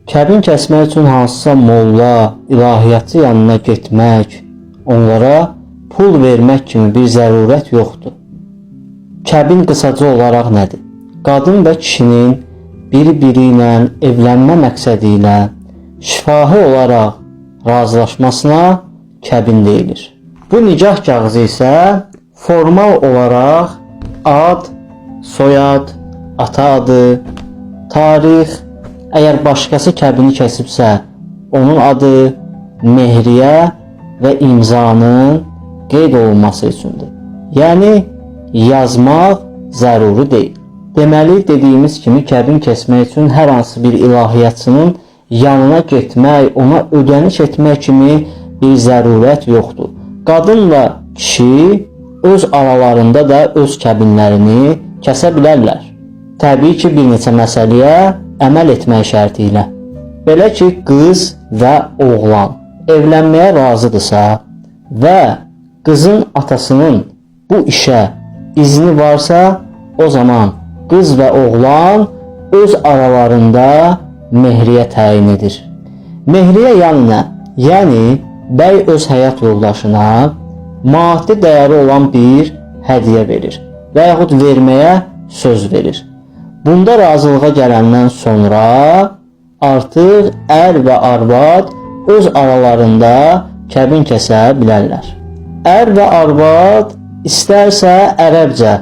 Kəbin kəsmək üçün hansısa molla, ilahiyyatçı yanına getmək, onlara pul vermək kimi bir zərurət yoxdur. Kəbin qısaca olaraq nədir? Qadın və kişinin biri-biri ilə evlənmə məqsədi ilə şifahi olaraq razılaşmasına kəbin deyilir. Bu nikah kağızı isə formal olaraq ad, soyad, ata adı, tarix, əgər başqası kəbini kəsibsə, onun adı, mehriyə və imzanın qeyd olunması üçündür. Yəni, yazmaq zəruri deyil. Deməli, dediyimiz kimi kəbin kəsmək üçün hər hansı bir ilahiyyatçının yanına getmək, ona ödəniş etmək kimi bir zərurət yoxdur. Qadınla kişi öz aralarında da öz kəbinlərini kəsə bilərlər. Təbii ki, bir neçə məsələyə əməl etmək şərti ilə. Belə ki, qız və oğlan evlənməyə razıdırsa və qızın atasının bu işə izni varsa, o zaman qız və oğlan öz aralarında mehriyə təyin edir. Mehriyə yəni nə? Yəni, bəy öz həyat yoldaşına maddi dəyəri olan bir hədiyyə verir və yaxud verməyə söz verir. Bunda razılığa gələndən sonra artıq ər və arvad öz aralarında kəbin kəsə bilərlər. Ər və arvad istərsə ərəbcə,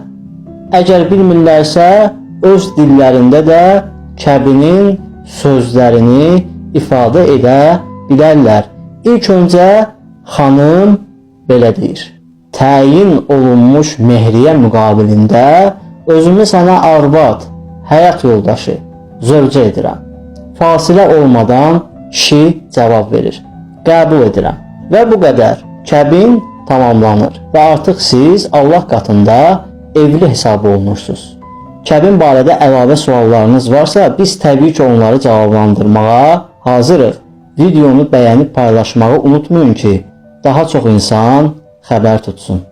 əgər bilmirlərsə öz dillərində də kəbinin sözlərini ifadə edə bilərlər. İlk öncə xanım belə deyir: təyin olunmuş mehriyə müqabilində özümü sənə arvad, həyat yoldaşı, zövcə edirəm. Fasilə olmadan kişi cavab verir: qəbul edirəm. Və bu qədər. Kəbin tamamlanır və artıq siz Allah qatında evli hesab olunursunuz. Kəbin barədə əlavə suallarınız varsa, biz təbii ki, onları cavablandırmağa hazırıq. Videonu bəyənib paylaşmağı unutmayın ki, daha çox insan xəbər tutsun.